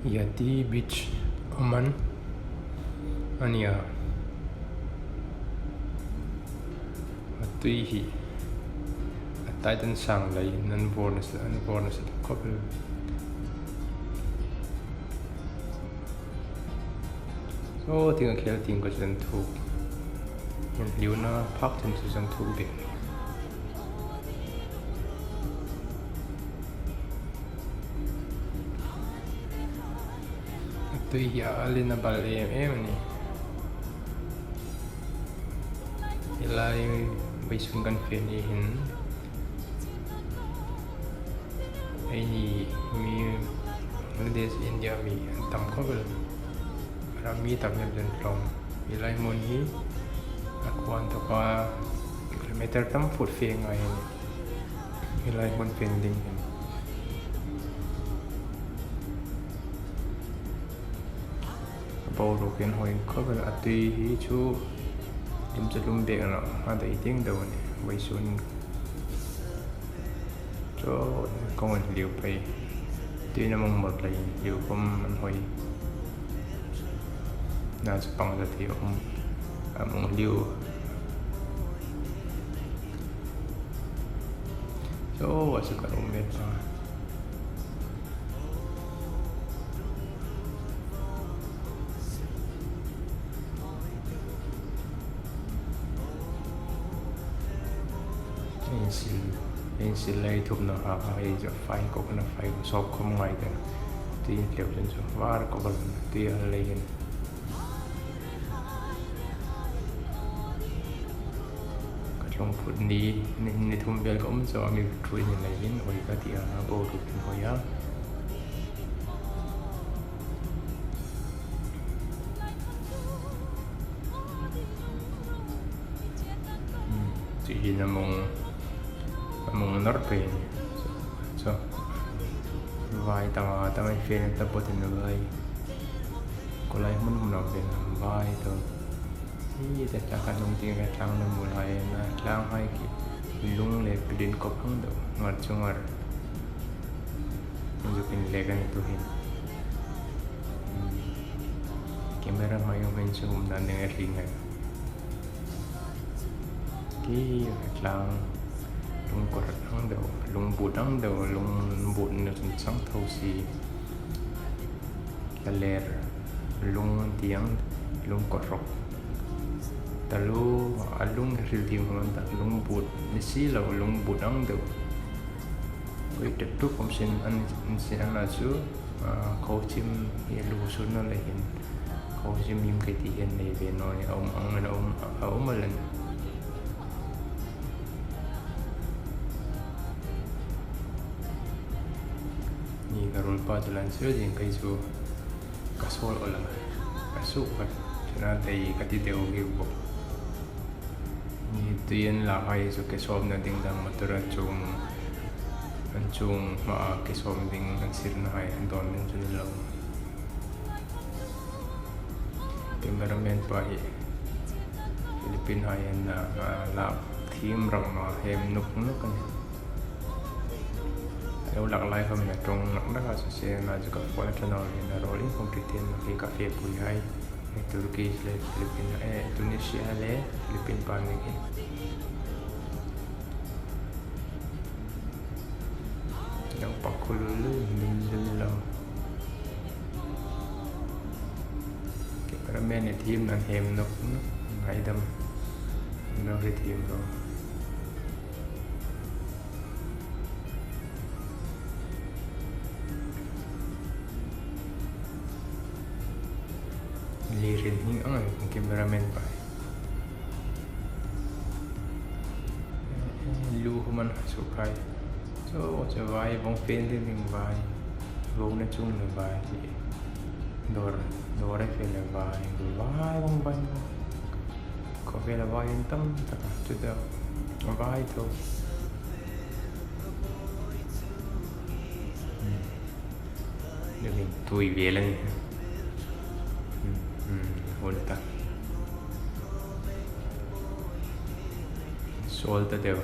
Yati beach Oman ania atui hi atai tan sang lai nan bonus couple so tinga khel ting ko chen thu yan liu na phak chen chu chen thu be atui hi alina bal em ni ilai bai sun kan fe ni hin ai ni mi Bangladesh India mi tam ko bel rami tam nem den from ilai mon hi akwan to ka kilometer tam foot fe ngai ilai mon pending bao ro ken hoi ko bel atui hi chu lim chalum be na ma dai ting do ni bai sun cho công an liu pai tuy nó mong một lại liu công anh hoi na sẽ bằng ra thì ông mong liu cho và sự cả ông biết mà anh xin lấy thuốc nào hả hay giờ phải có cái nào phải shop không ngoài cái tuy liệu chân số var có cái tuy lấy cái trong phút ní nên thùng bia cũng cho mình chui như này đến hồi cái thì bao được đến hồi á chỉ là mong nở về so vai tao ai phê tao bớt tiền rồi có lại muốn nào về vai thôi thì để cho các đồng tiền cái trang nó muốn hay là trang hay cái lung lệ đến có phăng đâu ngặt chung ngặt mình chụp hình lệ cái này tôi hình camera máy của mình sẽ cũng đang nghe hình này cái trang lung cột đằng đầu lung bụt nó cũng sáng thâu xì là lẹt lung tiếng lung cột rọc ta lu lung rìu tiếng hơn ta lung bụt ní xí là lung bụt đằng đầu với trực tiếp cũng xin anh là chú câu chim hiện lu xuống nó lại hiện câu chim im cái tiền này về nói ông mà lần ni karul pa jalan sejeng kaisu kasol ola kasuk kat chana tai kati teu gi bo ni tien la hai so ke som na ding dang matura chung an chung ma ke som ding an sir na hai an don den chun lo temperament pa hi Philippine hai an la thim rong ma hem nuk kan nếu lạc lại hôm nay trong nắng đó sẽ là chỉ có qua channel này là rolling không trực tiếp khi cà phê bùi hay Turkey le Philippines Indonesia le Philippines pan này yang pakul mình lâu cái paramen này team là hem nó ngay đâm nó cái team rồi lirin hing ang cameraman pa lu man sukai so cho vai bong pen din ning vai vô na chung na vai thì dor fe la vai bong ban có vẻ là vai tâm tất cả chút đâu vai thôi để mình tùy về lên hôn ta sol ta đều